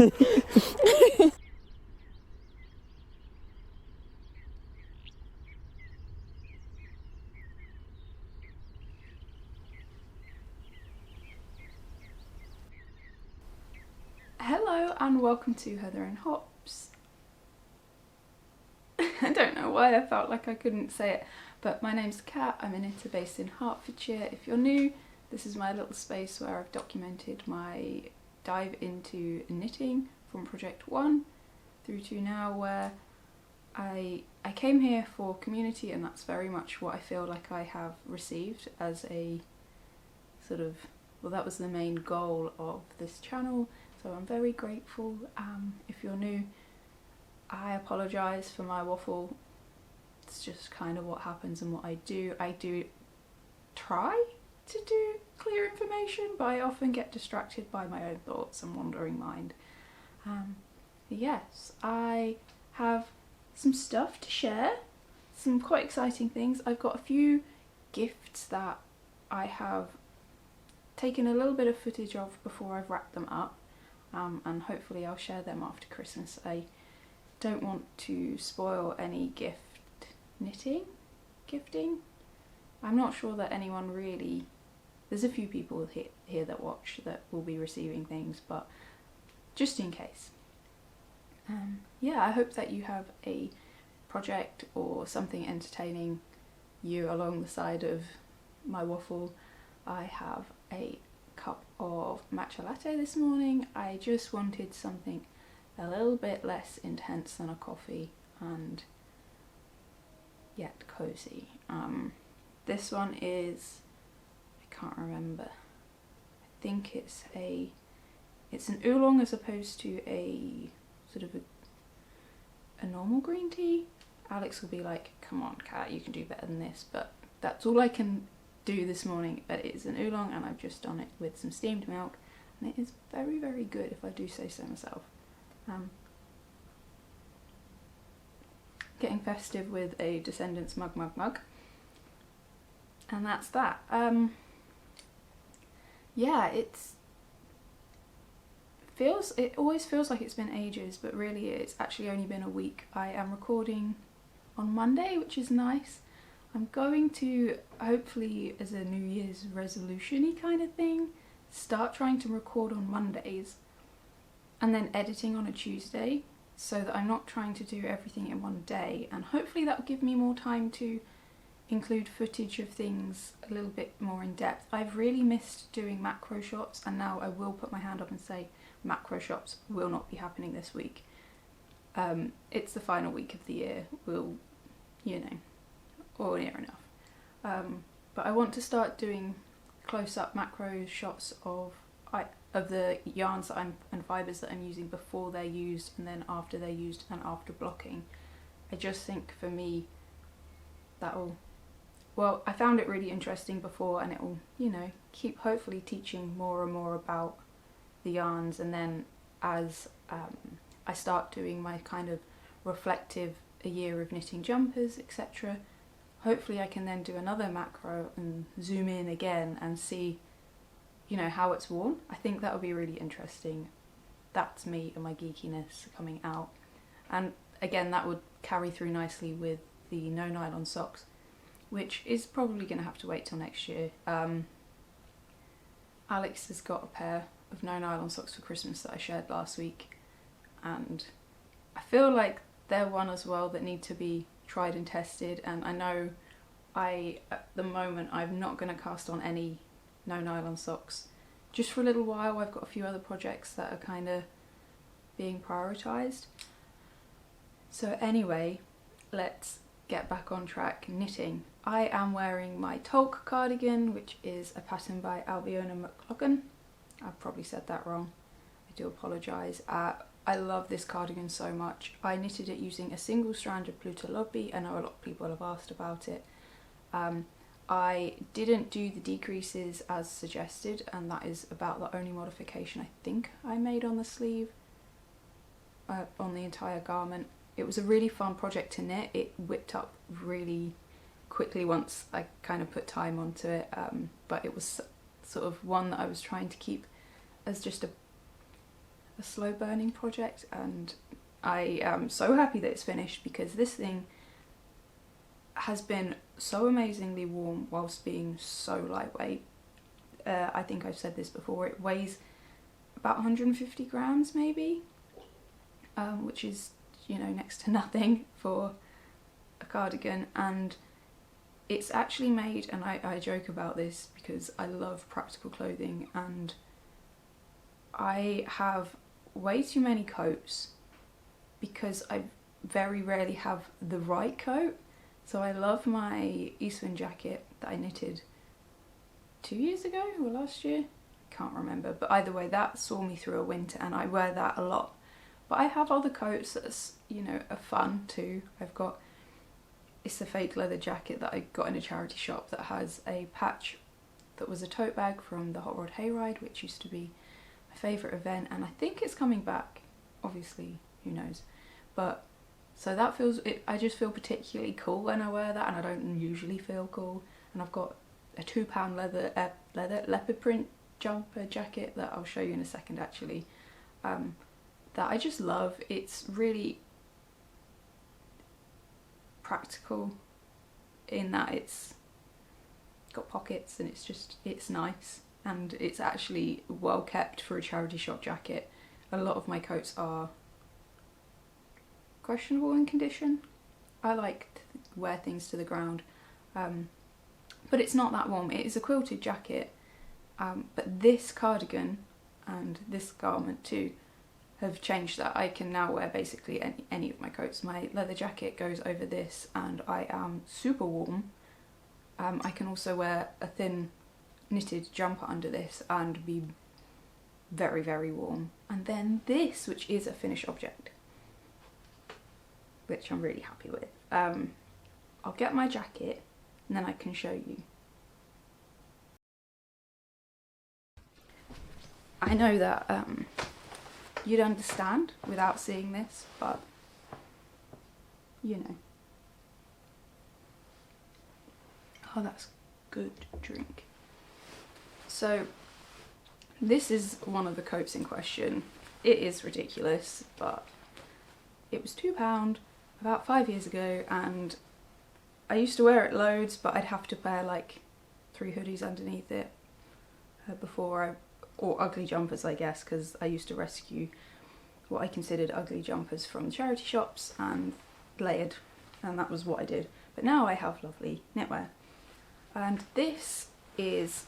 Hello and welcome to Heather and Hops. I don't know why I felt like I couldn't say it, but my name's Kat. I'm a knitter based in Hertfordshire. If you're new, this is my little space where I've documented my dive into knitting from Project 1 through to now, where I came here for community, and that's very much what I feel like I have received as a sort of, well, that was the main goal of this channel. So I'm very grateful. If you're new, I apologise for my waffle. It's just kind of what happens and what I do. I do try to do clear information, but I often get distracted by my own thoughts and wandering mind. Yes, I have some stuff to share, some quite exciting things. I've got a few gifts that I have taken a little bit of footage of before I've wrapped them up. And hopefully I'll share them after Christmas. I don't want to spoil any gifting. I'm not sure that anyone really, there's a few people here that watch that will be receiving things, but just in case. Yeah, I hope that you have a project or something entertaining you along the side of my waffle. I have a cup of matcha latte this morning. I just wanted something a little bit less intense than a coffee and yet cozy. This one is, I can't remember, I think it's an oolong as opposed to a sort of a normal green tea. Alex will be like, come on Kat, you can do better than this, but that's all I can do this morning. But it is an oolong, and I've just done it with some steamed milk, and it is very, very good, if I do say so myself. Getting festive with a Descendants mug, and that's that. Yeah, it always feels like it's been ages, but really it's actually only been a week. I am recording on Monday, which is nice. I'm going to, hopefully as a New Year's resolution-y kind of thing, start trying to record on Mondays and then editing on a Tuesday, so that I'm not trying to do everything in one day, and hopefully that will give me more time to include footage of things a little bit more in depth. I've really missed doing macro shots, and now I will put my hand up and say macro shots will not be happening this week. It's the final week of the year, we'll, you know, or near enough. But I want to start doing close-up macro shots of the yarns that and fibres that I'm using before they're used, and then after they're used, and after blocking. I just think for me that'll, well, I found it really interesting before, and it will, you know, keep hopefully teaching more and more about the yarns. And then as I start doing my kind of reflective a year of knitting jumpers, etc., hopefully I can then do another macro and zoom in again and see, you know, how it's worn. I think that would be really interesting. That's me and my geekiness coming out. And again, that would carry through nicely with the no nylon socks, which is probably going to have to wait till next year. Alex has got a pair of no nylon socks for Christmas that I shared last week, and I feel like they're one as well that need to be tried and tested. And I know at the moment I'm not going to cast on any no nylon socks just for a little while. I've got a few other projects that are kind of being prioritised. So anyway, let's get back on track knitting. I am wearing my Talk cardigan, which is a pattern by Albiona McLaughlin. I've probably said that wrong, I do apologise. I love this cardigan so much. I knitted it using a single strand of Pluto Lobby. I know a lot of people have asked about it. I didn't do the decreases as suggested, and that is about the only modification I think I made on the sleeve, on the entire garment. It was a really fun project to knit. It whipped up really quickly once I kind of put time onto it, but it was sort of one that I was trying to keep as just a a slow burning project, and I am so happy that it's finished because this thing has been so amazingly warm whilst being so lightweight. I think I've said this before, it weighs about 150 grams maybe, which is, you know, next to nothing for a cardigan, and it's actually made, and I joke about this because I love practical clothing and I have way too many coats because I very rarely have the right coat. So I love my Eastwind jacket that I knitted 2 years ago or last year, can't remember, but either way that saw me through a winter and I wear that a lot. But I have other coats that's, you know, are fun too. It's a fake leather jacket that I got in a charity shop that has a patch that was a tote bag from the Hot Rod Hayride, which used to be my favourite event, and I think it's coming back, obviously, who knows. But so that feels, I just feel particularly cool when I wear that, and I don't usually feel cool. And I've got a £2 leather leopard print jumper jacket that I'll show you in a second actually, that I just love. It's really practical in that it's got pockets and it's nice, and it's actually well kept for a charity shop jacket. A lot of my coats are questionable in condition. I like to wear things to the ground, but it's not that warm. It is a quilted jacket, but this cardigan and this garment too have changed that. I can now wear basically any of my coats. My leather jacket goes over this and I am super warm. I can also wear a thin knitted jumper under this and be very, very warm. And then this, which is a finished object, which I'm really happy with. I'll get my jacket and then I can show you. I know that you'd understand without seeing this, but you know. Oh, that's good drink. So this is one of the coats in question. It is ridiculous, but it was £2 about 5 years ago, and I used to wear it loads, but I'd have to wear like 3 hoodies underneath it or ugly jumpers, I guess, because I used to rescue what I considered ugly jumpers from charity shops and layered, and that was what I did. But now I have lovely knitwear, and this is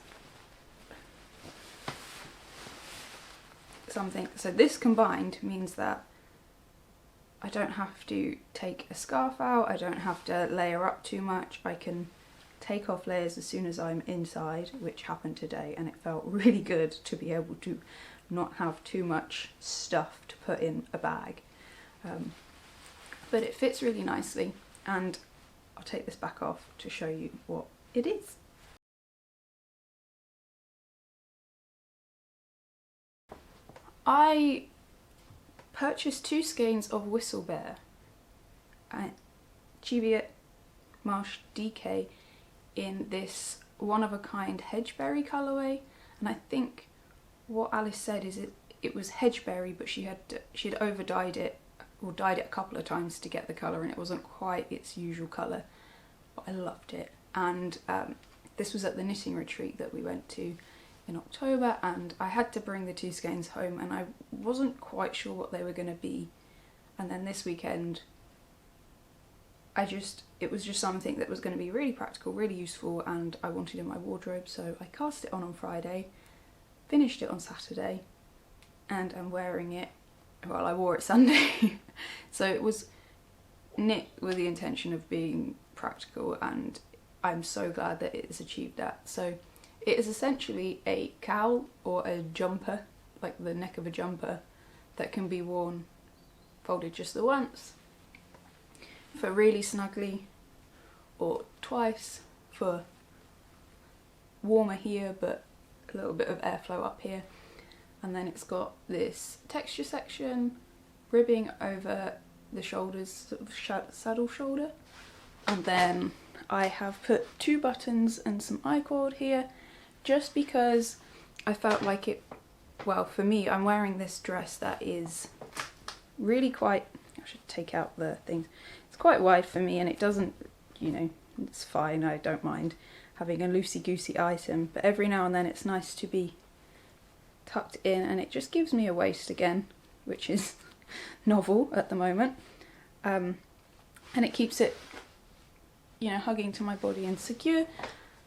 something, so this combined means that I don't have to take a scarf out, I don't have to layer up too much, I can take off layers as soon as I'm inside, which happened today, and it felt really good to be able to not have too much stuff to put in a bag. But it fits really nicely, and I'll take this back off to show you what it is. I purchased 2 skeins of Whistlebear at Cheviot Marsh DK in this one-of-a-kind hedgeberry colourway, and I think what Alice said is it was hedgeberry, but she had over-dyed it, or dyed it a couple of times to get the colour, and it wasn't quite its usual colour, but I loved it. And this was at the knitting retreat that we went to in October, and I had to bring the 2 skeins home, and I wasn't quite sure what they were going to be. And then this weekend it was just something that was going to be really practical, really useful, and I wanted in my wardrobe, so I cast it on Friday, finished it on Saturday, and I'm wearing it, well, I wore it Sunday. So it was knit with the intention of being practical, and I'm so glad that it has achieved that. So it is essentially a cowl or a jumper, like the neck of a jumper, that can be worn folded just the once for really snugly, or twice for warmer here but a little bit of airflow up here. And then it's got this texture section, ribbing over the shoulders, sort of saddle shoulder, and then I have put 2 buttons and some I-cord here just because I felt like it well, for me, I'm wearing this dress that is really quite, I should take out the things, it's quite wide for me, and it doesn't, you know, it's fine, I don't mind having a loosey-goosey item, but every now and then it's nice to be tucked in, and it just gives me a waist again, which is novel at the moment, and it keeps it, you know, hugging to my body and secure,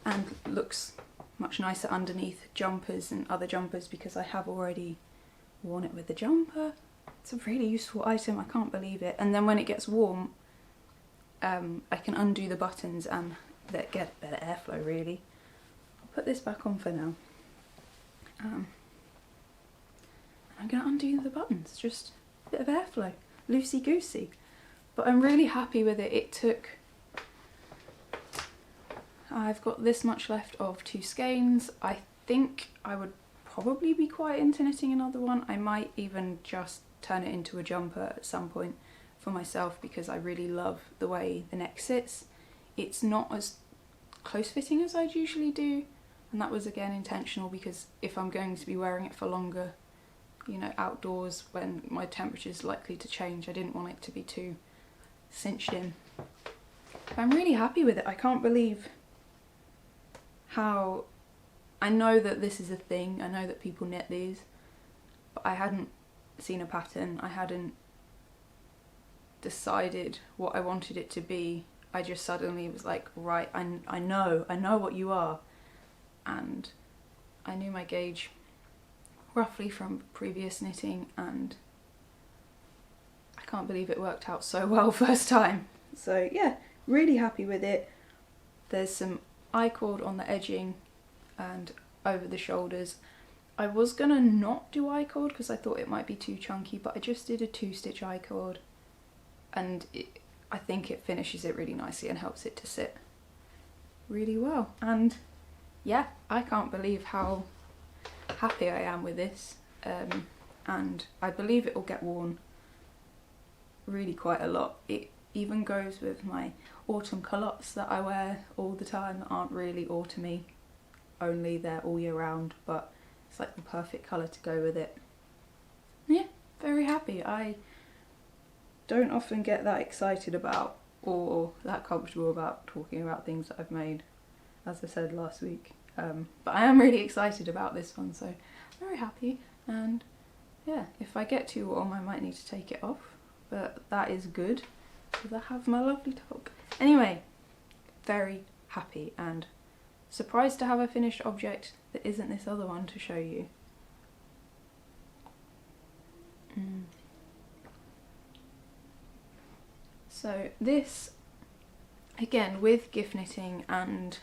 and looks much nicer underneath jumpers and other jumpers because I have already worn it with the jumper. It's a really useful item, I can't believe it. And then when it gets warm, I can undo the buttons and that get better airflow really. I'll put this back on for now. I'm going to undo the buttons, just a bit of airflow, loosey-goosey. But I'm really happy with it. It took, I've got this much left of 2 skeins. I think I would probably be quite into knitting another one. I might even just turn it into a jumper at some point for myself because I really love the way the neck sits. It's not as close fitting as I'd usually do, and that was again intentional because if I'm going to be wearing it for longer, you know, outdoors when my temperature is likely to change, I didn't want it to be too cinched in. But I'm really happy with it. I can't believe how, I know that this is a thing, I know that people knit these, but I hadn't seen a pattern, I hadn't decided what I wanted it to be. I just suddenly was like, right, I know what you are, and I knew my gauge roughly from previous knitting, and I can't believe it worked out so well first time. So yeah, really happy with it. There's some I-cord on the edging and over the shoulders. I was gonna not do I-cord because I thought it might be too chunky, but I just did a 2-stitch I-cord, and I think it finishes it really nicely and helps it to sit really well. And yeah, I can't believe how happy I am with this, and I believe it will get worn really quite a lot. It even goes with my autumn culottes that I wear all the time that aren't really autumny, only they're all year round, but it's like the perfect colour to go with it. Yeah, very happy. I don't often get that excited about or that comfortable about talking about things that I've made, as I said last week. But I am really excited about this one, so I'm very happy. And yeah, if I get too warm I might need to take it off, but that is good because I have my lovely top. Anyway, very happy and surprised to have a finished object that isn't this other one to show you. So this, again, with gift knitting and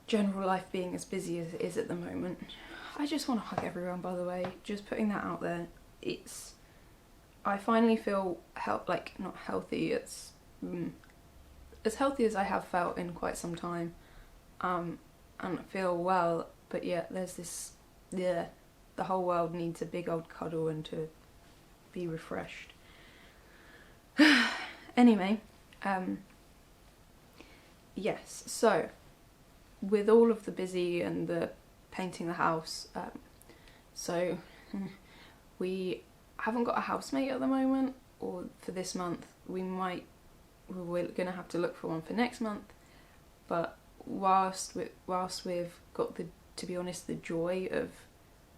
general life being as busy as it is at the moment, I just want to hug everyone, by the way, just putting that out there. It's, I finally feel not healthy, it's as healthy as I have felt in quite some time, and feel well, but yet there's this, yeah, the whole world needs a big old cuddle and to be refreshed. Anyway, yes, so with all of the busy and the painting the house, so we haven't got a housemate at the moment, or for this month. We're going to have to look for one for next month, but whilst we've got the, to be honest, the joy of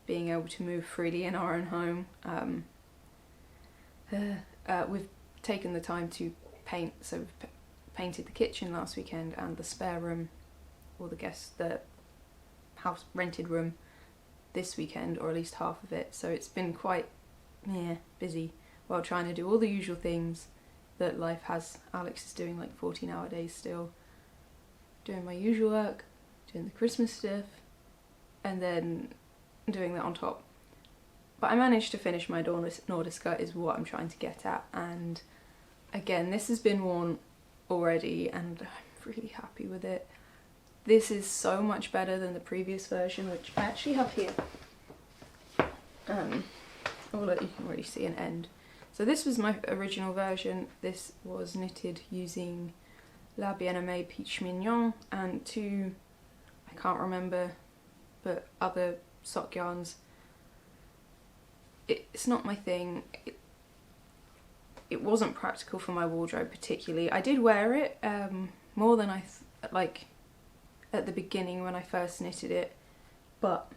being able to move freely in our own home, we've taken the time to paint. So we've painted the kitchen last weekend and the spare room, or the house rented room, this weekend, or at least half of it. So it's been quite busy while trying to do all the usual things that life has. Alex is doing like 14-hour days still, doing my usual work, doing the Christmas stuff, and then doing that on top. But I managed to finish my Nordiska is what I'm trying to get at, and again, this has been worn already and I'm really happy with it. This is so much better than the previous version, which I actually have here. Although you can already see an end. So this was my original version. This was knitted using La Bien-Aimée Peach Mignon and 2, I can't remember, but other sock yarns. it's not my thing. It wasn't practical for my wardrobe particularly. I did wear it more than I like at the beginning when I first knitted it, but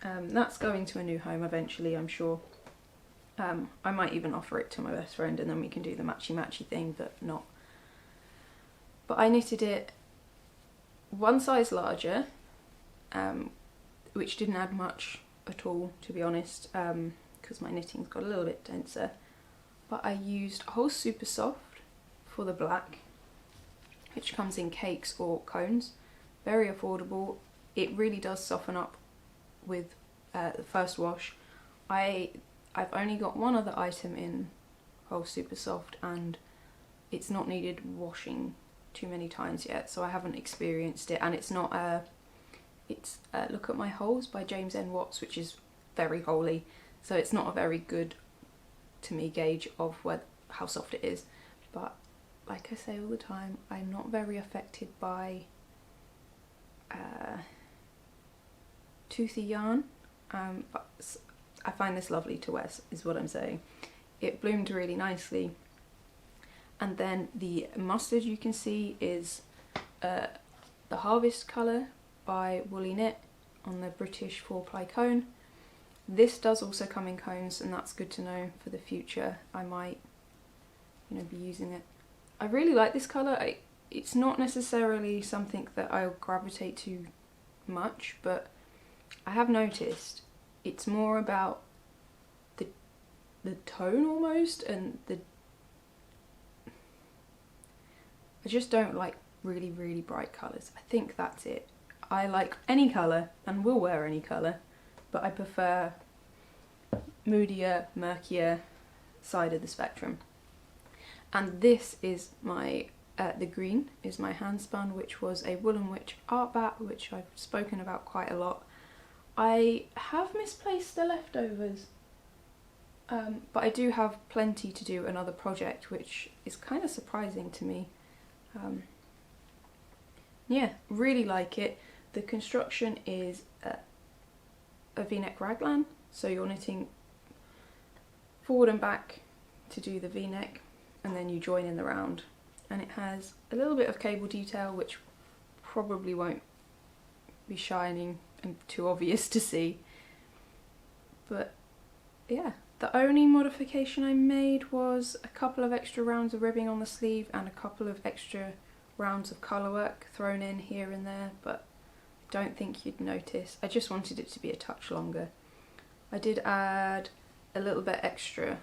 that's going to a new home eventually, I'm sure. I might even offer it to my best friend and then we can do the matchy-matchy thing, but not. But I knitted it one size larger, which didn't add much at all, to be honest, because my knitting's got a little bit denser. But I used whole super soft for the black, which comes in cakes or cones. Very affordable. It really does soften up with the first wash. I've only got one other item in whole super soft and it's not needed washing too many times yet, so I haven't experienced it. And it's not it's Look at My Holes by James N. Watts, which is very holy, so it's not a very good, to me, gauge of how soft it is. But like I say all the time, I'm not very affected by toothy yarn, but I find this lovely to wear, is what I'm saying. It bloomed really nicely. And then the mustard you can see is the Harvest colour by Woolly Knit on the British 4-ply cone. This does also come in cones, and that's good to know for the future. I might, be using it. I really like this colour. It's not necessarily something that I'll gravitate to much, but I have noticed it's more about the tone almost, and I just don't like really, really bright colours. I think that's it. I like any colour and will wear any colour, but I prefer moodier, murkier side of the spectrum. And this is my, the green is my hand spun, which was a Woollen Witch art bat, which I've spoken about quite a lot. I have misplaced the leftovers, but I do have plenty to do another project, which is kind of surprising to me. Yeah, really like it. The construction is a V-neck raglan, so you're knitting forward and back to do the V-neck, and then you join in the round. And it has a little bit of cable detail, which probably won't be shining and too obvious to see. But yeah, the only modification I made was a couple of extra rounds of ribbing on the sleeve and a couple of extra rounds of colourwork thrown in here and there, but I don't think you'd notice. I just wanted it to be a touch longer. I did add a little bit extra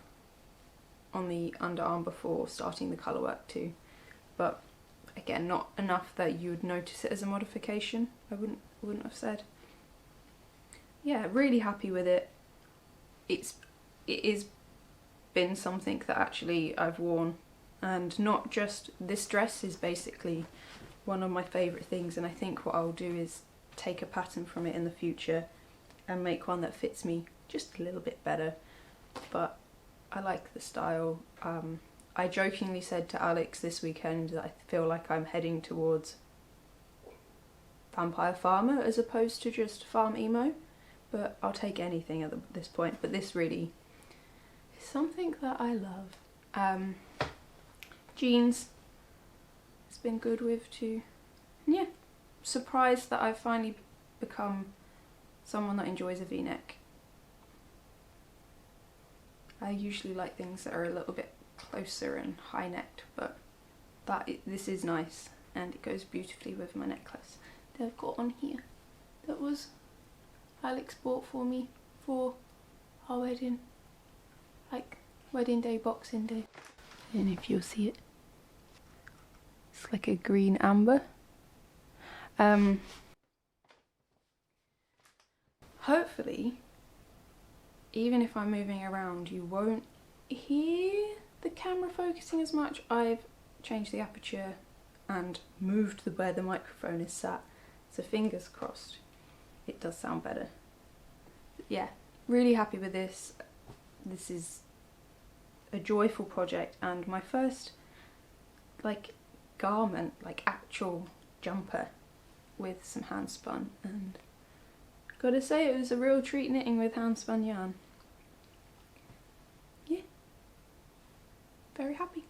on the underarm before starting the colourwork too, but again, not enough that you would notice it as a modification. I wouldn't have said. Yeah, really happy with it. It is been something that actually I've worn, and not just this dress is basically one of my favourite things, and I think what I'll do is take a pattern from it in the future and make one that fits me just a little bit better. But I like the style. I jokingly said to Alex this weekend that I feel like I'm heading towards Vampire Farmer as opposed to just Farm Emo, but I'll take anything at this point. But this really is something that I love. Jeans, it's been good with too. And yeah, surprised that I've finally become someone that enjoys a V-neck. I usually like things that are a little bit closer and high-necked, but this is nice, and it goes beautifully with my necklace that I've got on here. That was Alex bought for me for our wedding, like wedding day, Boxing Day. I don't know if you'll see it. It's like a green amber. Hopefully, even if I'm moving around, you won't hear the camera focusing as much. I've changed the aperture and moved where the microphone is sat, so fingers crossed it does sound better. But yeah, really happy with this. This is a joyful project and my first garment, actual jumper with some hand spun, and Gotta say, it was a real treat knitting with handspun yarn. Yeah, very happy.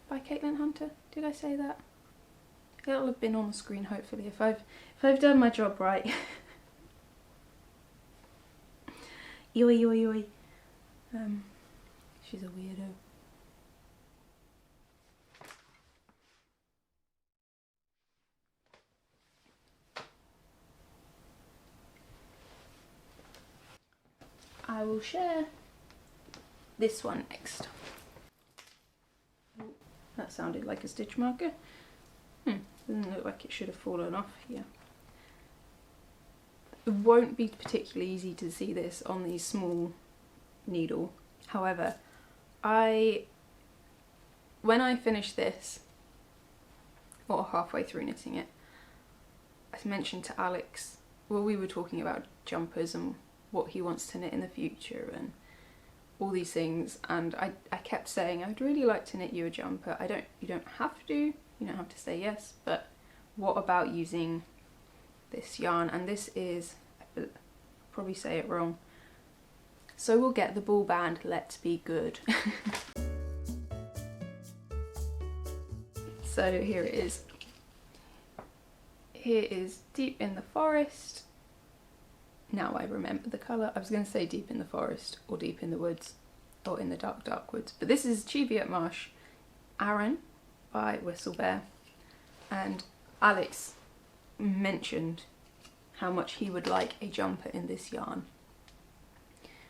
By Caitlin Hunter, did I say that? It'll have been on the screen hopefully if I've done my job right. Oi oi oi. She's a weirdo. I will share this one next. That sounded like a stitch marker. Doesn't look like it should have fallen off here. It won't be particularly easy to see this on the small needle. However, when I finish this, or halfway through knitting it, I mentioned to Alex, well, we were talking about jumpers and what he wants to knit in the future and all these things, and I kept saying I'd really like to knit you a jumper. You don't have to, you don't have to say yes, but what about using this yarn? And this is, I'll probably say it wrong, so we'll get the ball band Let's Be Good. So here it is. Here is Deep in the Forest. Now I remember the colour. I was going to say Deep in the Forest or Deep in the Woods or in the Dark Dark Woods, but this is Cheviot Marsh Aran by Whistle Bear, and Alex mentioned how much he would like a jumper in this yarn.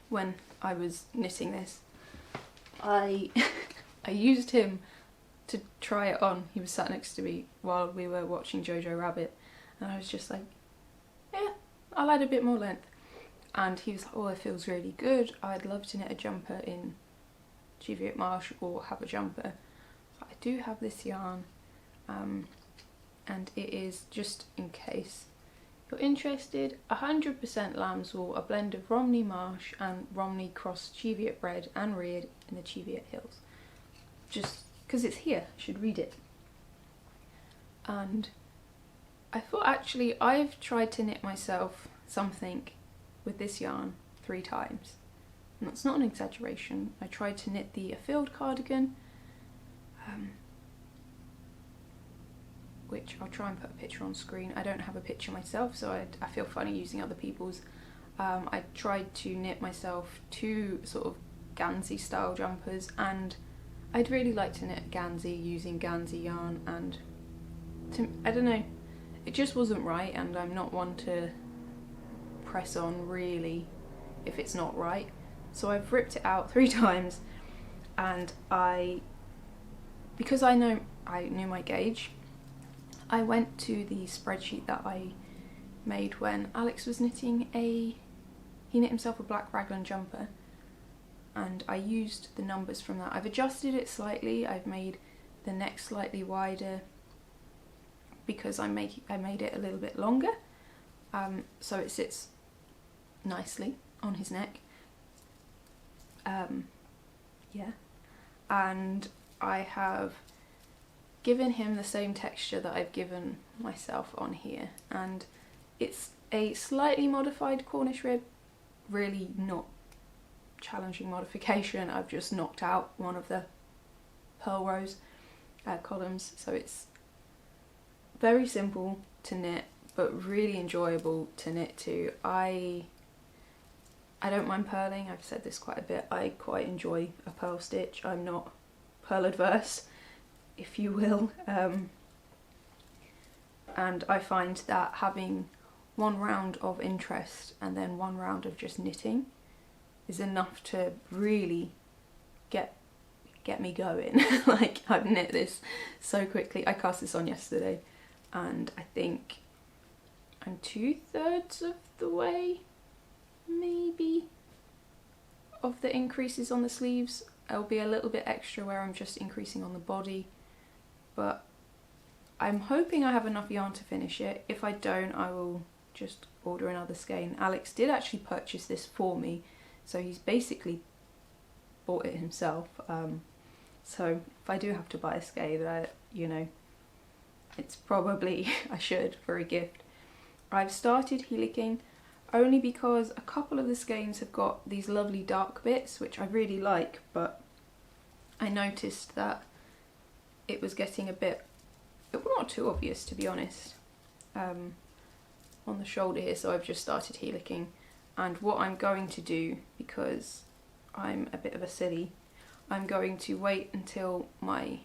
When I was knitting this, I used him to try it on. He was sat next to me while we were watching Jojo Rabbit, and I was just like, yeah, I'll add a bit more length. And he was like, oh, it feels really good. I'd love to knit a jumper in Cheviot Marsh or have a jumper. I do have this yarn, and it is, just in case you're interested, 100% lambswool, a blend of Romney Marsh and Romney cross Cheviot bred and reared in the Cheviot Hills. Just because it's here, I should read it. And I thought, actually, I've tried to knit myself something with this yarn 3 times. And that's not an exaggeration. I tried to knit the Field cardigan, which I'll try and put a picture on screen. I don't have a picture myself, so I feel funny using other people's. I tried to knit myself 2 sort of Gansey style jumpers, and I'd really like to knit Gansey using Gansey yarn, and I don't know, it just wasn't right, and I'm not one to press on really if it's not right. So I've ripped it out 3 times, and because I knew my gauge, I went to the spreadsheet that I made when Alex was knitting he knit himself a black raglan jumper, and I used the numbers from that. I've adjusted it slightly. I've made the neck slightly wider because I made it a little bit longer, so it sits nicely on his neck. Yeah, and I have given him the same texture that I've given myself on here, and it's a slightly modified Cornish rib, really not challenging modification. I've just knocked out one of the pearl rose columns, so it's very simple to knit but really enjoyable to knit to. I don't mind purling. I've said this quite a bit. I quite enjoy a purl stitch. I'm not purl adverse, if you will, and I find that having 1 round of interest and then 1 round of just knitting is enough to really get me going. Like, I've knit this so quickly. I cast this on yesterday, and I think I'm 2/3 of the way, maybe, of the increases on the sleeves. There'll be a little bit extra where I'm just increasing on the body, but I'm hoping I have enough yarn to finish it. If I don't, I will just order another skein. Alex did actually purchase this for me, so he's basically bought it himself. So if I do have to buy a skein, you know, it's probably I should, for a gift. I've started helicking only because a couple of the skeins have got these lovely dark bits, which I really like, but I noticed that it was getting a bit, not too obvious to be honest, on the shoulder here, so I've just started helicking. And what I'm going to do, because I'm a bit of a silly, I'm going to wait until my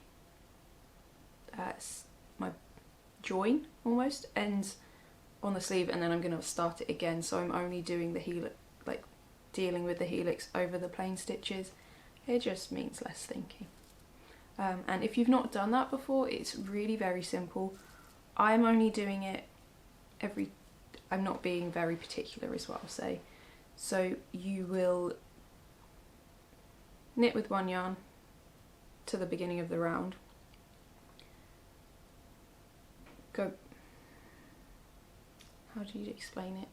my join almost ends on the sleeve, and then I'm going to start it again. So I'm only doing the helix, like dealing with the helix over the plain stitches. It just means less thinking. And if you've not done that before, it's really very simple. I'm only doing it I'm not being very particular is what I'll say. So you will knit with one yarn to the beginning of the round, go, how do you explain it?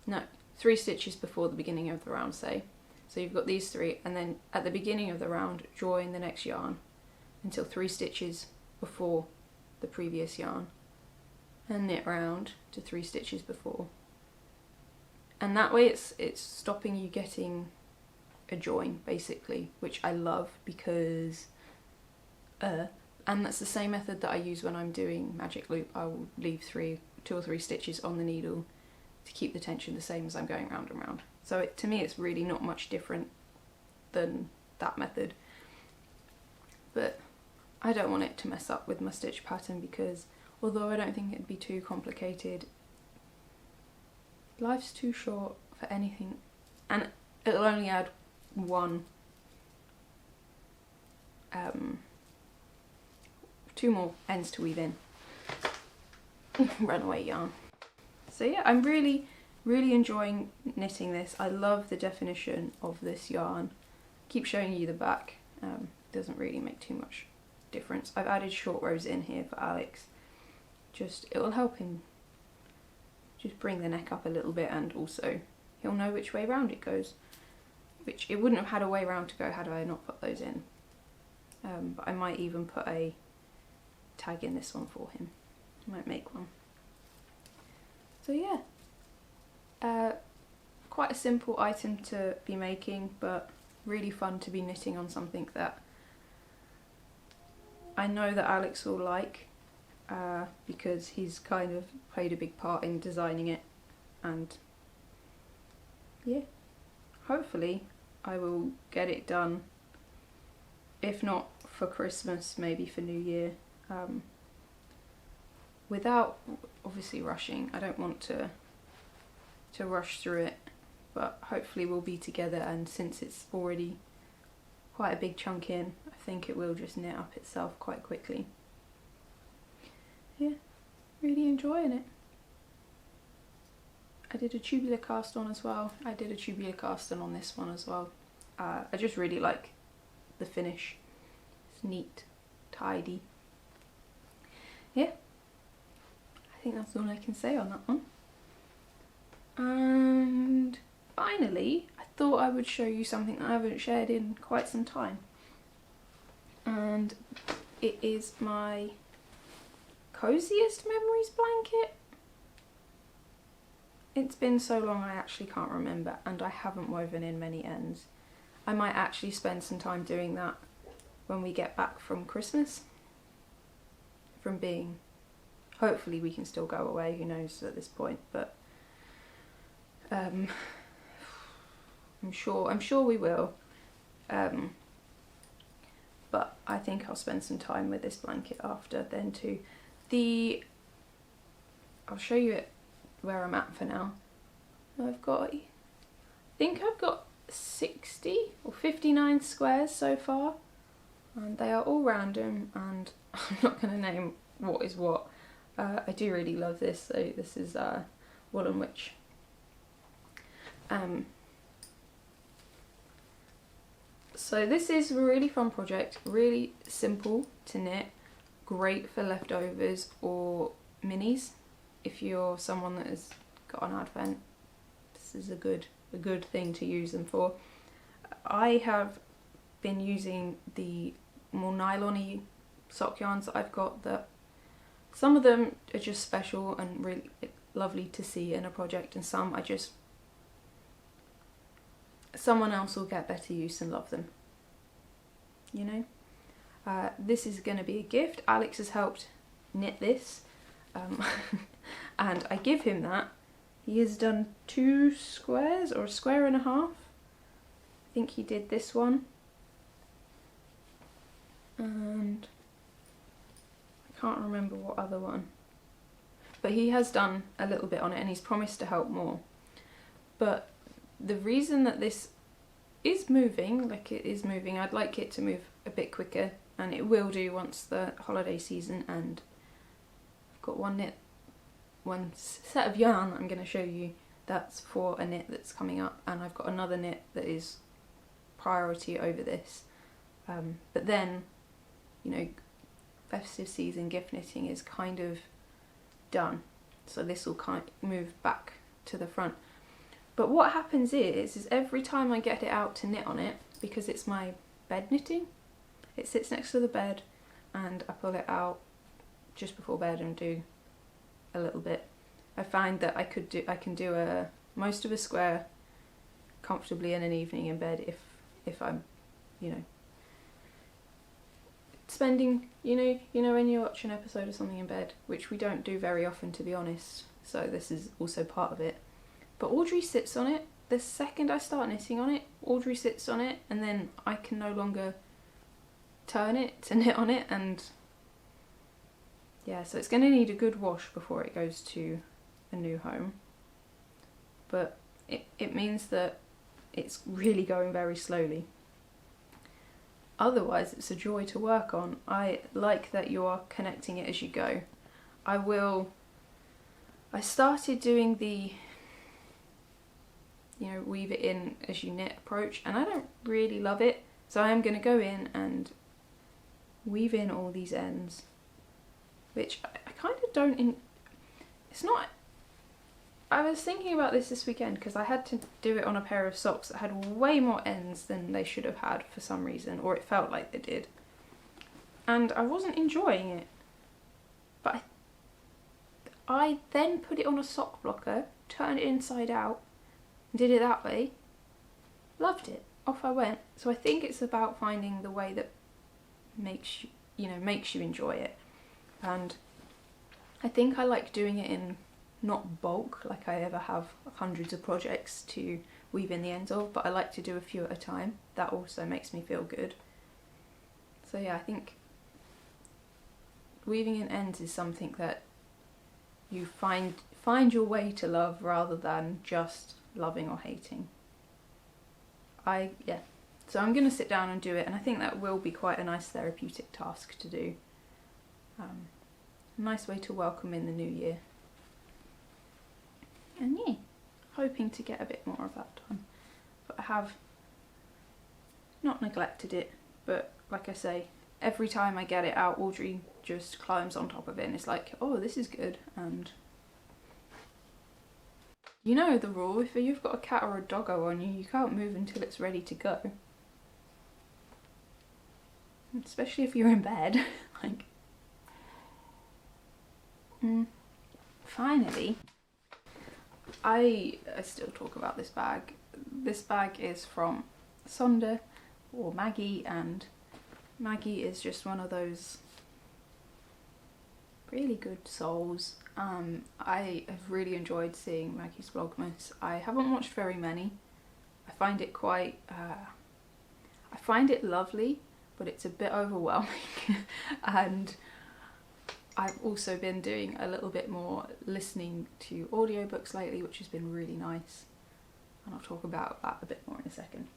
No, 3 stitches before the beginning of the round, say. So you've got these 3, and then at the beginning of the round join the next yarn until 3 stitches before the previous yarn, and knit round to 3 stitches before. And that way it's stopping you getting a join basically, which I love because and that's the same method that I use when I'm doing magic loop. I will leave 2 or 3 stitches on the needle to keep the tension the same as I'm going round and round. So to me it's really not much different than that method, but I don't want it to mess up with my stitch pattern, because although I don't think it'd be too complicated, life's too short for anything, and it'll only add 2 more ends to weave in. Runaway yarn. So yeah, I'm really enjoying knitting this. I love the definition of this yarn. Keep showing you the back. Doesn't really make too much difference. I've added short rows in here for Alex. It will help him just bring the neck up a little bit, and also he'll know which way round it goes, which it wouldn't have had a way round to go had I not put those in. But I might even put a tag in this one for him. I might make one. So yeah, quite a simple item to be making, but really fun to be knitting on something that I know that Alex will like, because he's kind of played a big part in designing it, and yeah, hopefully I will get it done, if not for Christmas, maybe for New Year, without obviously rushing. I don't want to rush through it, but hopefully we'll be together, and since it's already quite a big chunk in, I think it will just knit up itself quite quickly. Yeah, really enjoying it. I did a tubular cast on as well. I did a tubular cast on this one as well. I just really like the finish. It's neat, tidy. Yeah, I think that's all I can say on that one. And finally, I thought I would show you something that I haven't shared in quite some time. And it is my coziest memories blanket. It's been so long I actually can't remember, and I haven't woven in many ends. I might actually spend some time doing that when we get back from Christmas. Hopefully we can still go away, who knows at this point, but I'm sure we will. But I think I'll spend some time with this blanket after then too. I'll show you it where I'm at for now. I think I've got 60 or 59 squares so far, and they are all random, and I'm not going to name what is what. I do really love this. So this is Woolen Witch. So this is a really fun project, really simple to knit, great for leftovers or minis. If you're someone that has got an advent, this is a good thing to use them for. I have been using the more nylon-y sock yarns that I've got that Some of them are just special and really lovely to see in a project, and some I just, someone else will get better use and love them, you know. This is going to be a gift. Alex has helped knit this, and I give him that. He has done 2 squares, or a square and a half. I think he did this one, and I can't remember what other one, but he has done a little bit on it and he's promised to help more. But the reason that this is moving, like it is moving, I'd like it to move a bit quicker, and it will do once the holiday season, and I've got one set of yarn that I'm going to show you that's for a knit that's coming up, and I've got another knit that is priority over this. But then, you know, festive season gift knitting is kind of done, so this will kind of move back to the front. But what happens is every time I get it out to knit on it, because it's my bed knitting, it sits next to the bed and I pull it out just before bed and do a little bit. I find that I can do most of a square comfortably in an evening in bed if I'm, you know, spending, you know when you watch an episode of something in bed, which we don't do very often, to be honest, so this is also part of it. But Audrey sits on it. The second I start knitting on it, Audrey sits on it, and then I can no longer turn it to knit on it, and yeah, so it's going to need a good wash before it goes to a new home. But it means that it's really going very slowly. Otherwise, it's a joy to work on. I like that you are connecting it as you go. I started doing the, you know, weave it in as you knit approach, and I don't really love it. So I am going to go in and weave in all these ends, which I kind of don't, it's not, I was thinking about this weekend because I had to do it on a pair of socks that had way more ends than they should have had for some reason, or it felt like they did. And I wasn't enjoying it. But I then put it on a sock blocker, turned it inside out, and did it that way. Loved it. Off I went. So I think it's about finding the way that makes you enjoy it. And I think I like doing it in not bulk, like I ever have hundreds of projects to weave in the ends of, but I like to do a few at a time. That also makes me feel good. So yeah, I think weaving in ends is something that you find your way to love rather than just loving or hating. So I'm going to sit down and do it, and I think that will be quite a nice therapeutic task to do. A nice way to welcome in the new year. And yeah, hoping to get a bit more of that done. But I have not neglected it, but like I say, every time I get it out, Audrey just climbs on top of it and it's like, oh, this is good. And you know the rule, if you've got a cat or a doggo on you, you can't move until it's ready to go. Especially if you're in bed. Like, finally, I still talk about this bag. This bag is from Sonda, or Maggie, and Maggie is just one of those really good souls. I have really enjoyed seeing Maggie's Vlogmas. I haven't watched very many. I find it quite, I find it lovely, but it's a bit overwhelming. And I've also been doing a little bit more listening to audiobooks lately, which has been really nice. And I'll talk about that a bit more in a second.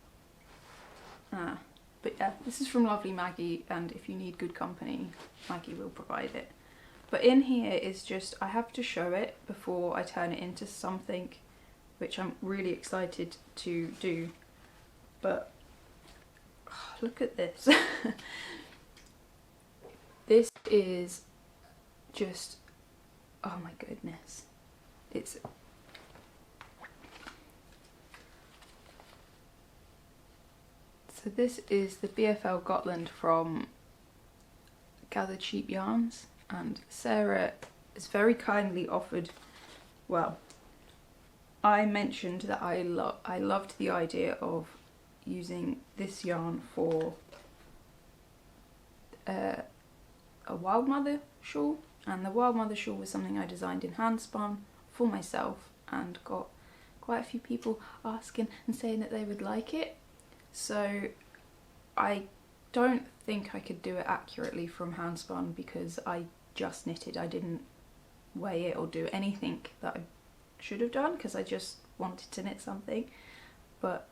But yeah, this is from lovely Maggie, and if you need good company, Maggie will provide it. But in here is just, I have to show it before I turn it into something, which I'm really excited to do. But oh, look at this. This is just, oh my goodness. So this is the BFL Gotland from Gathered Sheep Yarns, and Sarah has very kindly offered, well, I mentioned that I loved the idea of using this yarn for a Wild Mother shawl, and the Wild Mother shawl was something I designed in hand spun for myself and got quite a few people asking and saying that they would like it. So I don't think I could do it accurately from hand spun because I just knitted. I didn't weigh it or do anything that I should have done because I just wanted to knit something. But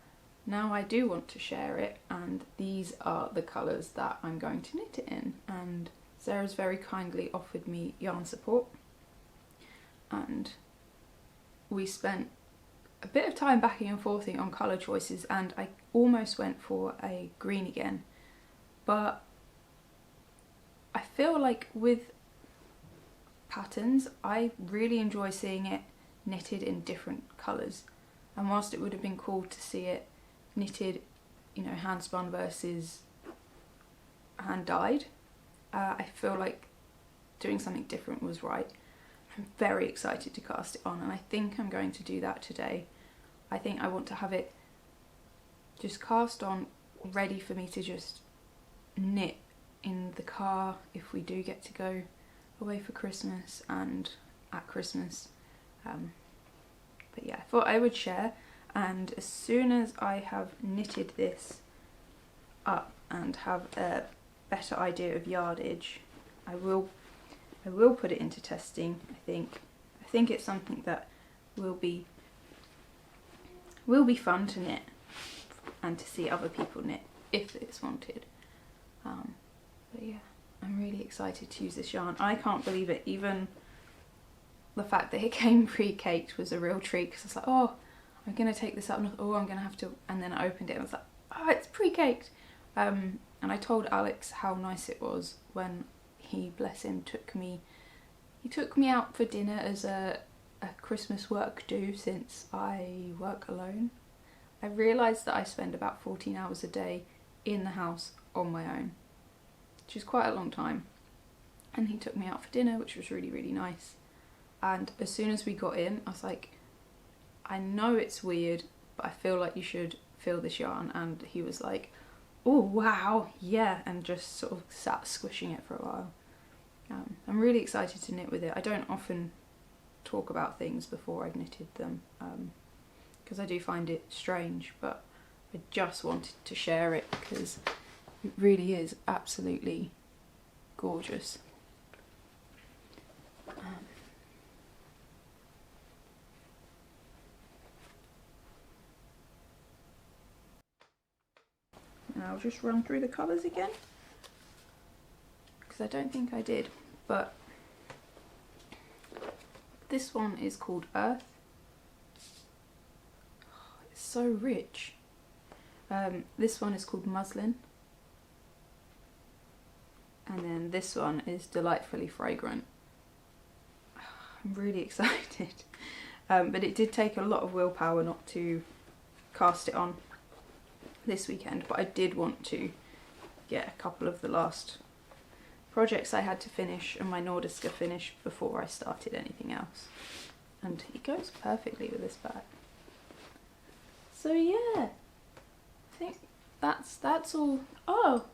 now I do want to share it, and these are the colours that I'm going to knit it in. And Sarah's very kindly offered me yarn support, and we spent a bit of time backing and forthing on colour choices, and I almost went for a green again, but I feel like with patterns I really enjoy seeing it knitted in different colours, and whilst it would have been cool to see it knitted, you know, hand spun versus hand dyed, I feel like doing something different was right. I'm very excited to cast it on, and I think I'm going to do that today. I think I want to have it just cast on, ready for me to just knit in the car if we do get to go away for Christmas and at Christmas. But yeah, I thought I would share, and as soon as I have knitted this up and have a better idea of yardage, I will put it into testing. I think it's something that will be fun to knit and to see other people knit if it's wanted. But yeah, I'm really excited to use this yarn. I can't believe it. Even the fact that it came pre-caked was a real treat, because I was like, oh, I'm gonna take this out, and oh, I'm gonna have to, and then I opened it and I was like, oh, it's pre-caked. And I told Alex how nice it was when he, bless him, took me out for dinner as a Christmas work do, since I work alone. I realised that I spend about 14 hours a day in the house on my own, which is quite a long time. And he took me out for dinner, which was really, really nice. And as soon as we got in, I was like, I know it's weird, but I feel like you should feel this yarn. And he was like, oh wow, yeah, and just sort of sat squishing it for a while. I'm really excited to knit with it. I don't often talk about things before I've knitted them, because I do find it strange, but I just wanted to share it because it really is absolutely gorgeous. And I'll just run through the colours again, because I don't think I did, but this one is called Earth. Oh, it's so rich. This one is called Muslin, and then this one is Delightfully Fragrant. I'm really excited, but it did take a lot of willpower not to cast it on this weekend, but I did want to get a couple of the last projects I had to finish and my Nordiska finished before I started anything else, and it goes perfectly with this bag. So yeah, I think that's all. Oh,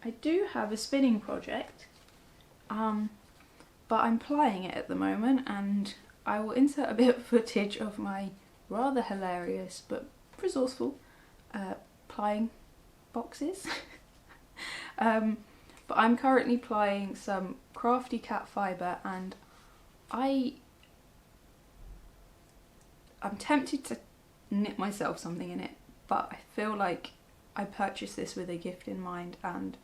I do have a spinning project, but I'm plying it at the moment, and I will insert a bit of footage of my rather hilarious but resourceful plying boxes. But I'm currently plying some Crafty Cat fibre, and I'm tempted to knit myself something in it, but I feel like I purchased this with a gift in mind, and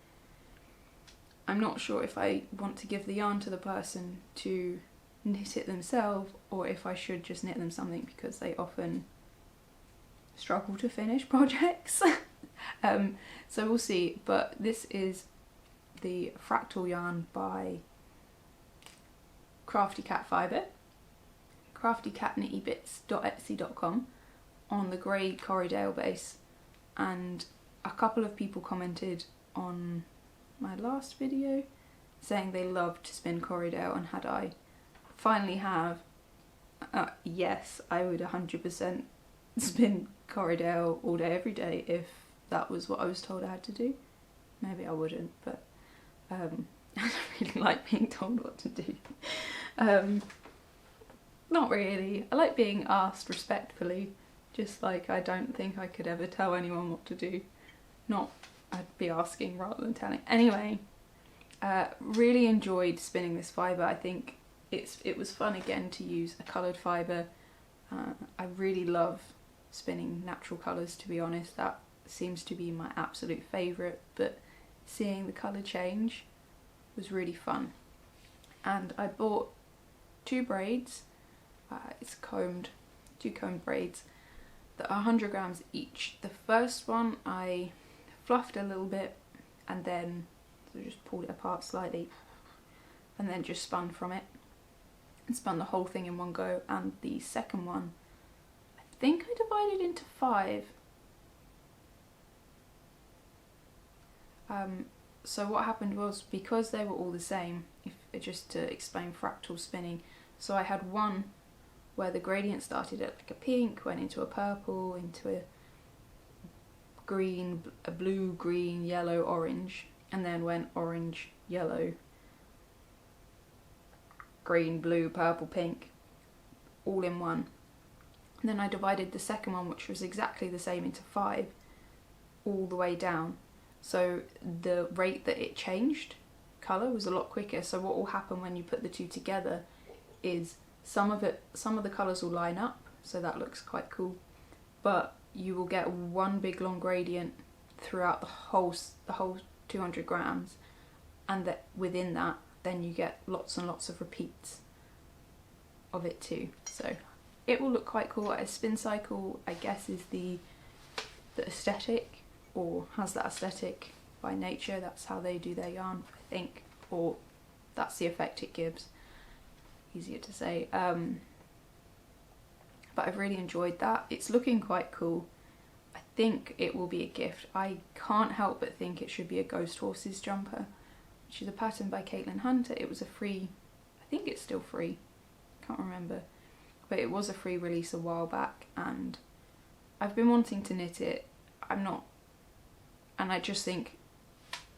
I'm not sure if I want to give the yarn to the person to knit it themselves, or if I should just knit them something, because they often struggle to finish projects. So we'll see, but this is the fractal yarn by Crafty Cat Fibre, craftycatknittybits.etsy.com, on the grey Corriedale base, and a couple of people commented on my last video saying they loved to spin Corriedale, and had I finally have, yes, I would 100% spin Corriedale all day every day if that was what I was told I had to do. Maybe I wouldn't, but I don't really like being told what to do. Not really. I like being asked respectfully, just like I don't think I could ever tell anyone what to do. Not, I'd be asking rather than telling. Anyway, really enjoyed spinning this fibre. I think it was fun again to use a coloured fibre. I really love spinning natural colours, to be honest. That seems to be my absolute favourite, but seeing the colour change was really fun. And I bought 2 braids. It's combed, 2 combed braids that are 100 grams each. The first one I fluffed a little bit and then just pulled it apart slightly and then just spun from it and spun the whole thing in one go. And the second one, I think I divided into 5. So what happened was, because they were all the same, just to explain fractal spinning, so I had one where the gradient started at like a pink, went into a purple, into a green, a blue, green, yellow, orange, and then went orange, yellow, green, blue, purple, pink, all in one. And then I divided the second one, which was exactly the same, into 5, all the way down. So the rate that it changed colour was a lot quicker. So what will happen when you put the 2 together is some of the colours will line up, so that looks quite cool, but you will get one big long gradient throughout the whole 200 grams, and that within that then you get lots and lots of repeats of it too. So it will look quite cool. A spin cycle, I guess, is the aesthetic, or has that aesthetic by nature. That's how they do their yarn, I think, or that's the effect it gives. Easier to say. But I've really enjoyed that. It's looking quite cool. I think it will be a gift. I can't help but think it should be a Ghost Horses jumper, which is a pattern by Caitlin Hunter. It was a free, I think it's still free, can't remember, but it was a free release a while back, and I've been wanting to knit it. I'm not, and I just think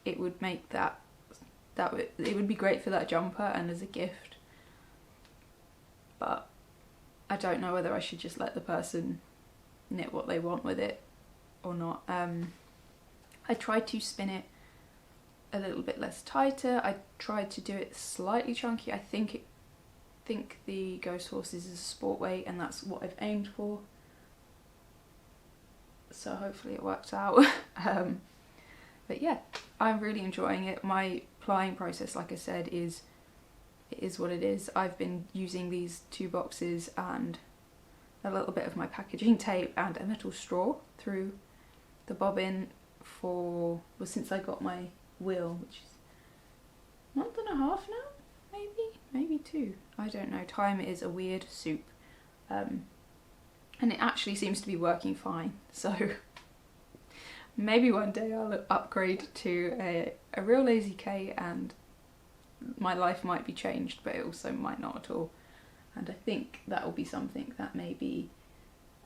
it would make it would be great for that jumper and as a gift. But I don't know whether I should just let the person knit what they want with it or not. I tried to spin it a little bit less tighter. I tried to do it slightly chunky. I think the Ghost Horses is a sport weight, and that's what I've aimed for. So hopefully it works out. But yeah, I'm really enjoying it. My plying process, like I said, it is what it is. I've been using these 2 boxes and a little bit of my packaging tape and a metal straw through the bobbin since I got my wheel, which is a month and a half now, maybe 2. I don't know. Time is a weird soup. And it actually seems to be working fine. So maybe one day I'll upgrade to a real lazy K and my life might be changed, but it also might not at all. And I think that will be something that maybe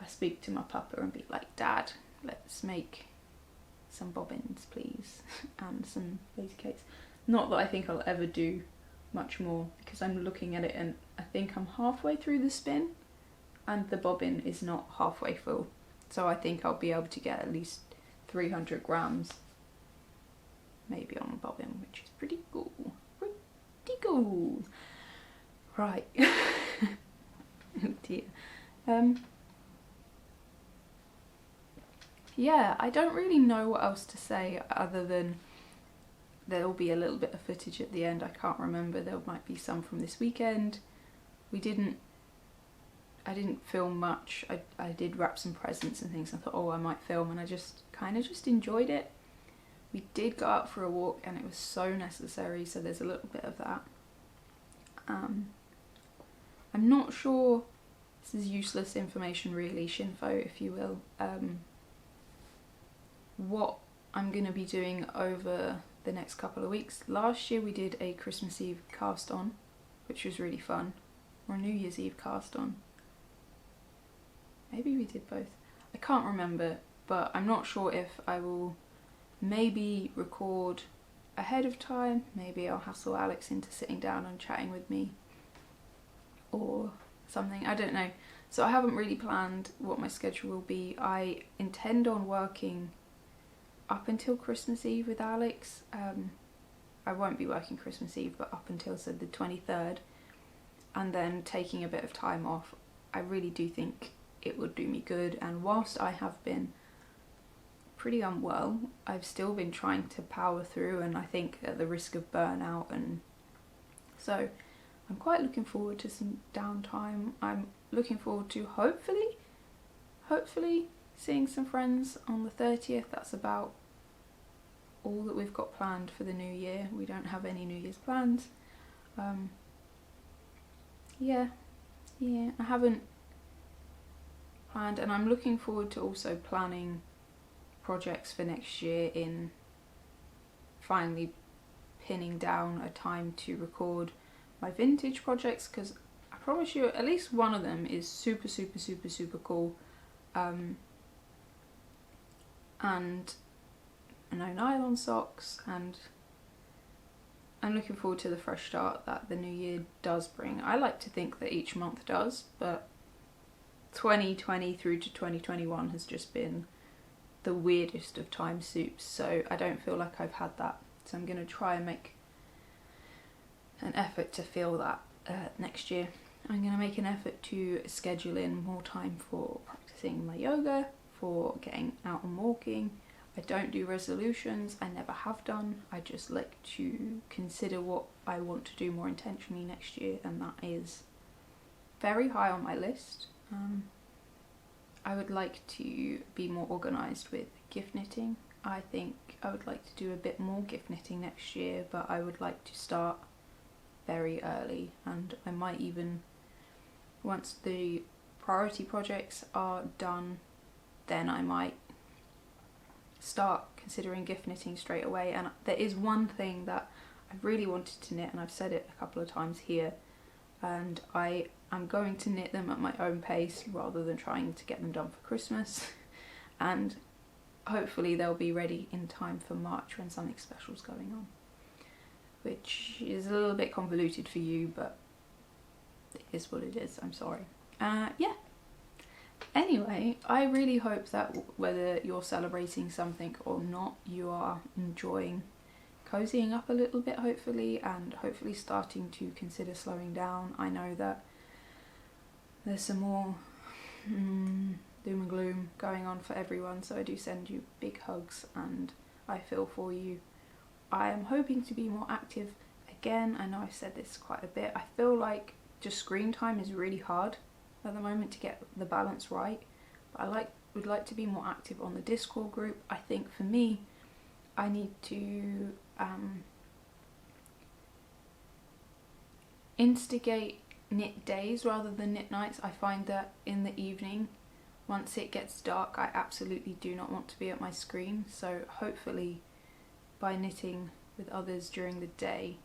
I speak to my papa and be like, Dad, let's make some bobbins please and some lazy cakes. Not that I think I'll ever do much more, because I'm looking at it and I think I'm halfway through the spin and the bobbin is not halfway full, so I think I'll be able to get at least 300 grams maybe on a bobbin, which is pretty cool. Cool. Right. Oh dear. Yeah, I don't really know what else to say other than there'll be a little bit of footage at the end. I can't remember. There might be some from this weekend. I didn't film much. I did wrap some presents and things. I thought, oh, I might film, and I just kind of just enjoyed it. We did go out for a walk and it was so necessary, so there's a little bit of that. I'm not sure, this is useless information really, shinfo if you will, what I'm going to be doing over the next couple of weeks. Last year we did a Christmas Eve cast on, which was really fun, or a New Year's Eve cast on. Maybe we did both. I can't remember, but I'm not sure if I will maybe record ahead of time. Maybe I'll hassle Alex into sitting down and chatting with me or something. I don't know. So I haven't really planned what my schedule will be. I intend on working up until Christmas Eve with Alex. I won't be working Christmas Eve, but up until the 23rd, and then taking a bit of time off. I really do think it would do me good, and whilst I have been pretty unwell, I've still been trying to power through, and I think at the risk of burnout, and so I'm quite looking forward to some downtime. I'm looking forward to hopefully seeing some friends on the 30th. That's about all that we've got planned for the new year. We don't have any New Year's plans. Yeah, I haven't planned, and I'm looking forward to also planning projects for next year, in finally pinning down a time to record my vintage projects, because I promise you at least one of them is super cool. And I know nylon socks, and I'm looking forward to the fresh start that the new year does bring. I like to think that each month does, but 2020 through to 2021 has just been the weirdest of time soups, so I don't feel like I've had that. So I'm going to try and make an effort to feel that next year. I'm going to make an effort to schedule in more time for practicing my yoga, for getting out and walking. I don't do resolutions, I never have done. I just like to consider what I want to do more intentionally next year, and that is very high on my list. I would like to be more organised with gift knitting. I think I would like to do a bit more gift knitting next year, but I would like to start very early, and I might even, once the priority projects are done, then I might start considering gift knitting straight away. And there is one thing that I really wanted to knit, and I've said it a couple of times here, and I am going to knit them at my own pace rather than trying to get them done for Christmas, and hopefully they'll be ready in time for March when something special's going on, which is a little bit convoluted for you, but it is what it is. I'm sorry. Yeah. Anyway, I really hope that whether you're celebrating something or not, you are enjoying cozying up a little bit, hopefully, and hopefully starting to consider slowing down. I know that there's some more doom and gloom going on for everyone, so I do send you big hugs and I feel for you. I am hoping to be more active again. I know I've said this quite a bit. I feel like just screen time is really hard at the moment to get the balance right, but I would like to be more active on the Discord group. I think for me, I need to instigate knit days rather than knit nights. I find that in the evening, once it gets dark, I absolutely do not want to be at my screen, so hopefully by knitting with others during the day,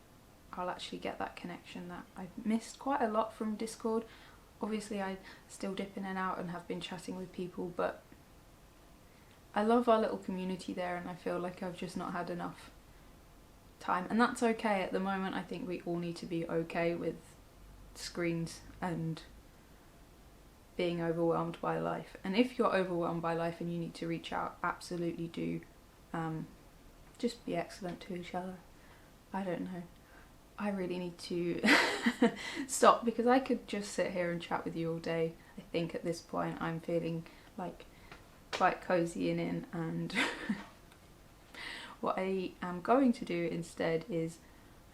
I'll actually get that connection that I've missed quite a lot from Discord. Obviously I still dip in and out and have been chatting with people, but I love our little community there, and I feel like I've just not had enough time, and that's okay at the moment. I think we all need to be okay with screens and being overwhelmed by life, and if you're overwhelmed by life and you need to reach out, absolutely do. Just be excellent to each other. I don't know. I really need to stop, because I could just sit here and chat with you all day. I think at this point I'm feeling like quite cozy in, and what I am going to do instead is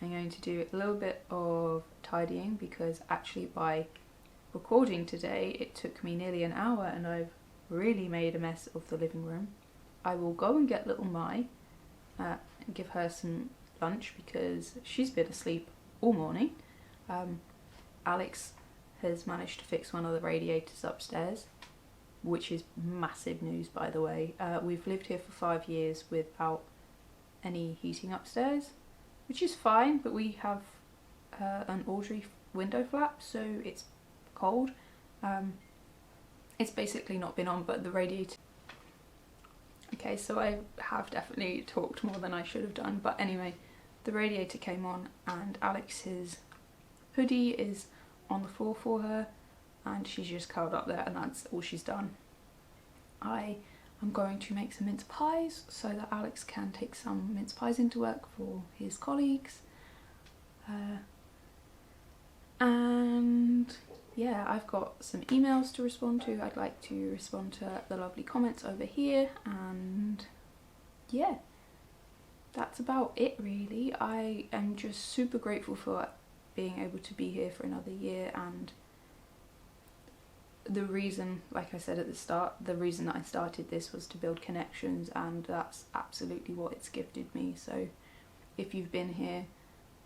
I'm going to do a little bit of tidying, because actually by recording today it took me nearly an hour and I've really made a mess of the living room. I will go and get little Mai and give her some lunch because she's been asleep all morning. Alex has managed to fix one of the radiators upstairs, which is massive news, by the way. We've lived here for 5 years without any heating upstairs, which is fine, but we have an Audrey window flap, so it's cold. It's basically not been on, but the radiator... Okay, so I have definitely talked more than I should have done, but anyway, the radiator came on and Alex's hoodie is on the floor for her and she's just curled up there and that's all she's done. I am going to make some mince pies so that Alex can take some mince pies into work for his colleagues. And yeah, I've got some emails to respond to. I'd like to respond to the lovely comments over here, and yeah, that's about it really. I am just super grateful for being able to be here for another year, and the reason, like I said at the start, the reason that I started this was to build connections, and that's absolutely what it's gifted me. So if you've been here,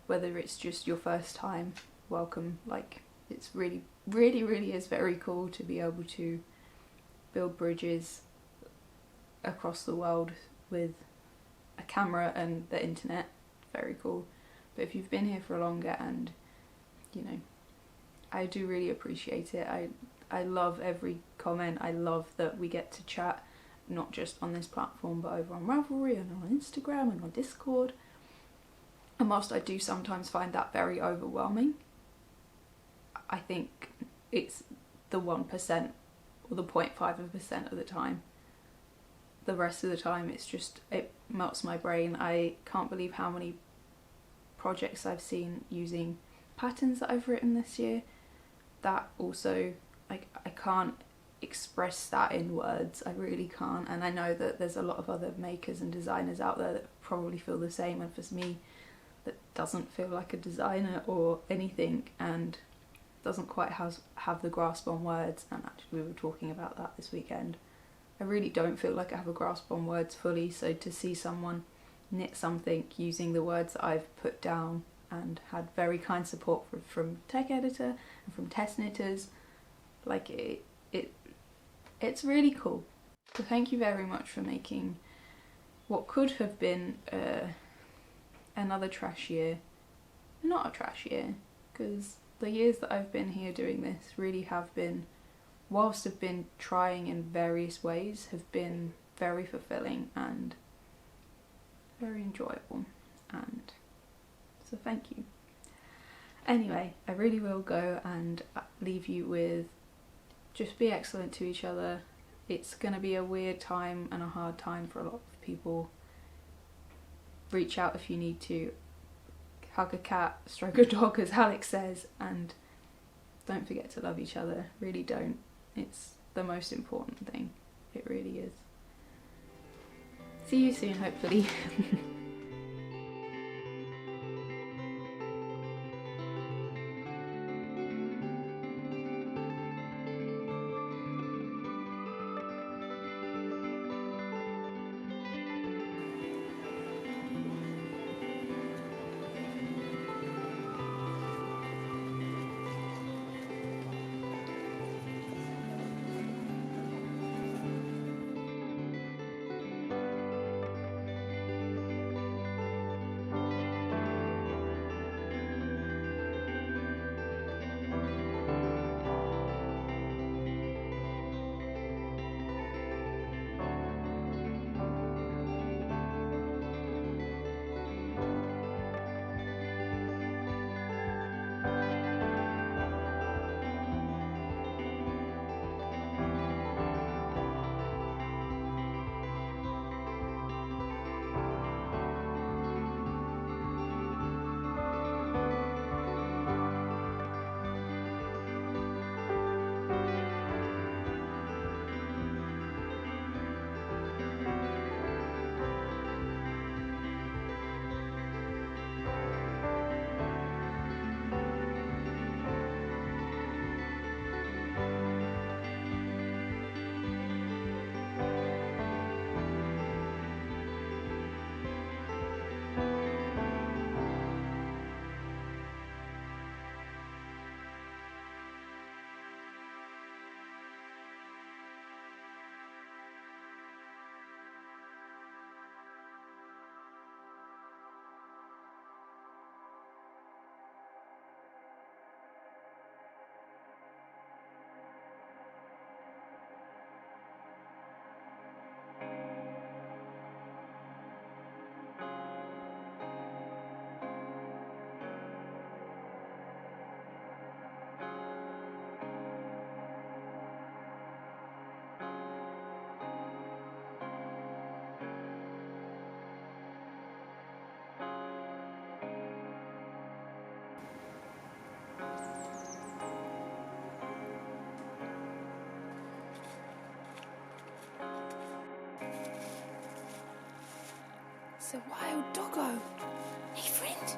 whether it's just your first time, welcome. Like, it's really is very cool to be able to build bridges across the world with a camera and the internet. Very cool. But if you've been here for longer, and you know, I do really appreciate it. I love every comment. I love that we get to chat, not just on this platform but over on Ravelry and on Instagram and on Discord. And whilst I do sometimes find that very overwhelming, I think it's the 1% or the 0.5% of the time. The rest of the time it's just, it melts my brain. I can't believe how many projects I've seen using patterns that I've written this year. That also, like, I can't express that in words. I really can't. And I know that there's a lot of other makers and designers out there that probably feel the same. And for me, that doesn't feel like a designer or anything, and doesn't quite have the grasp on words, and actually we were talking about that this weekend. I really don't feel like I have a grasp on words fully, so to see someone knit something using the words that I've put down, and had very kind support from Tech Editor and from test knitters, like it's really cool. So thank you very much for making what could have been another trash year not a trash year, because the years that I've been here doing this really have been, whilst I've been trying in various ways, have been very fulfilling and very enjoyable, and so thank you. Anyway, I really will go and leave you with just be excellent to each other. It's going to be a weird time and a hard time for a lot of people. Reach out if you need to. Hug a cat, stroke a dog, as Alex says, and don't forget to love each other. Really don't. It's the most important thing. It really is. See you soon, hopefully. It's a wild doggo. Hey, friend.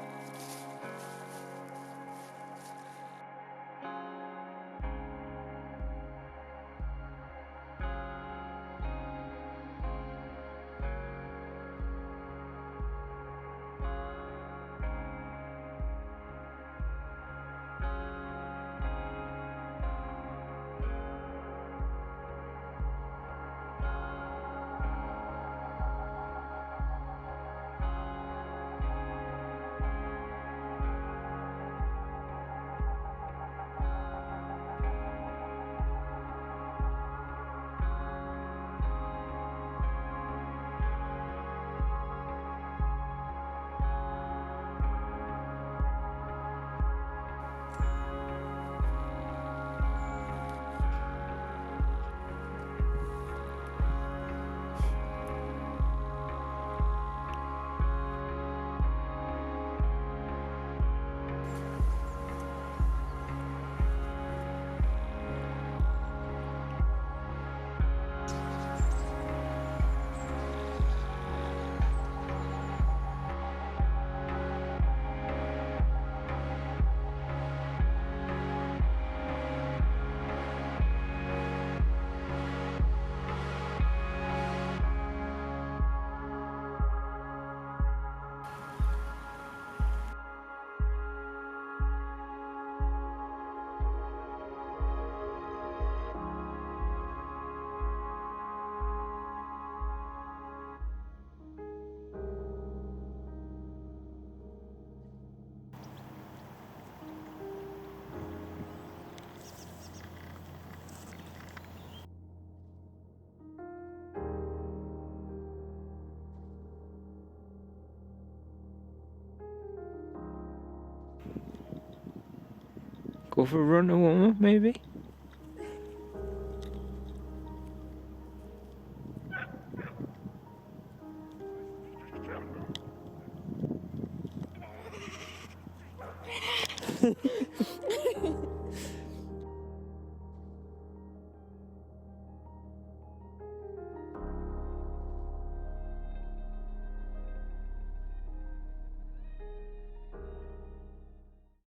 Go for a run to warm up, maybe?